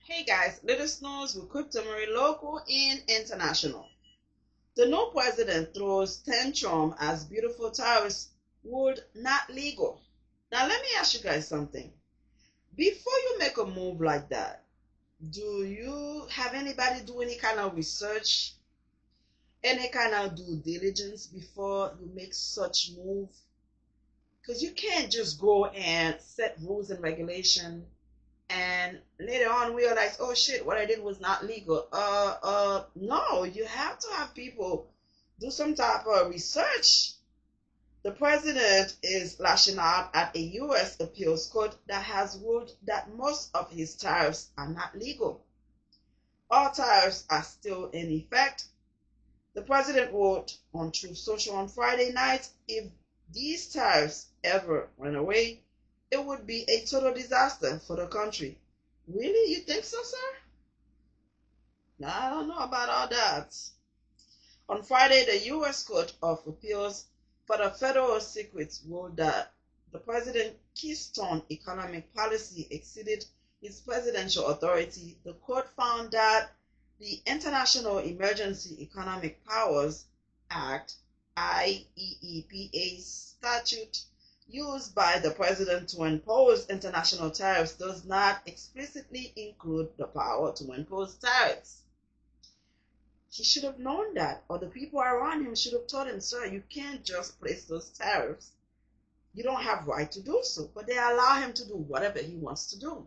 Hey guys, latest news with crypto local and international. The new president throws tantrum as beautiful tariffs would not legal. Now let me ask you guys something. Before you make a move like that, do you have anybody do any kind of research, any kind of due diligence before you make such move? Because you can't just go and set rules and regulation and later on realize, oh shit, what I did was not legal. No, you have to have people do some type of research. The president is lashing out at a U.S. appeals court that has ruled that most of his tariffs are not legal. All tariffs are still in effect. The president wrote on Truth Social on Friday night, if these tariffs ever went away, it would be a total disaster for the country. Really? You think so, sir? No, I don't know about all that. On Friday, the U.S. Court of Appeals for the Federal Circuit ruled that the president's Keystone economic policy exceeded his presidential authority. The court found that the International Emergency Economic Powers Act, IEEPA statute used by the president to impose international tariffs does not explicitly include the power to impose tariffs. He should have known that, or the people around him should have told him, sir, you can't just place those tariffs. You don't have right to do so, but they allow him to do whatever he wants to do.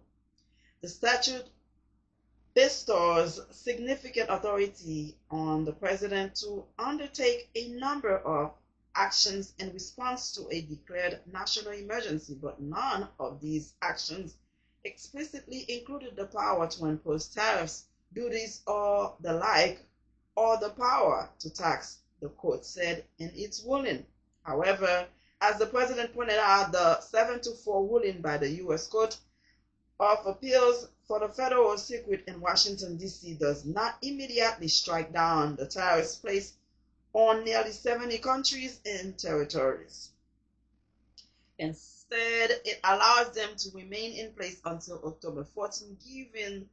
The statute bestows significant authority on the president to undertake a number of actions in response to a declared national emergency, but none of these actions explicitly included the power to impose tariffs, duties, or the like, or the power to tax, the court said in its ruling. However, as the president pointed out, the 7-4 ruling by the U.S. Court of Appeals for the Federal Circuit in Washington, D.C. does not immediately strike down the tariffs placed on nearly 70 countries and territories. Instead, it allows them to remain in place until October 14, giving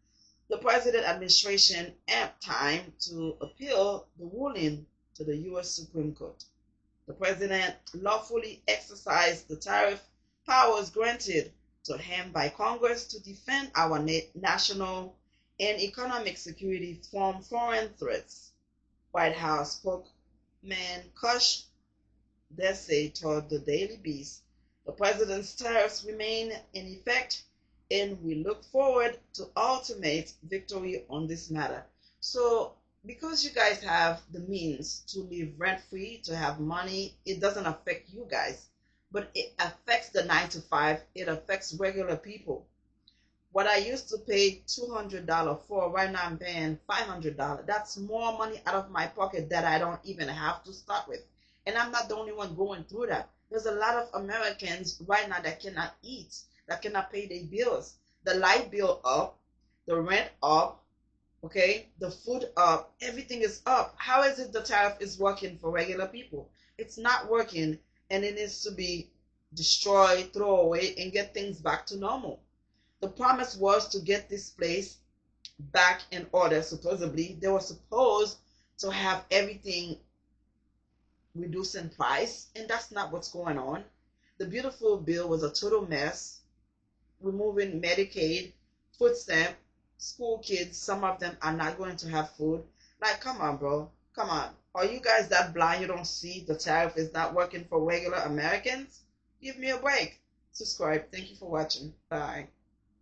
the president administration ample time to appeal the ruling to the U.S. Supreme Court. The president lawfully exercised the tariff powers granted to him by Congress to defend our national and economic security from foreign threats. White House spokesman Kush Desai told the Daily Beast, the president's tariffs remain in effect and we look forward to ultimate victory on this matter. So because you guys have the means to live rent free, to have money, it doesn't affect you guys, but it affects the 9 to 5. It affects regular people. What I used to pay $200 for, right now I'm paying $500. That's more money out of my pocket that I don't even have to start with. And I'm not the only one going through that. There's a lot of Americans right now that cannot eat, that cannot pay their bills. The light bill up, the rent up, okay, the food up, everything is up. How is it the tariff is working for regular people? It's not working, and it needs to be destroyed, throw away, and get things back to normal. The promise was to get this place back in order. Supposedly, they were supposed to have everything reduced in price, and that's not what's going on. The beautiful bill was a total mess, removing Medicaid, food stamp, school kids. Some of them are not going to have food. Like, come on, bro. Come on. Are you guys that blind you don't see the tariff is not working for regular Americans? Give me a break. Subscribe. Thank you for watching. Bye.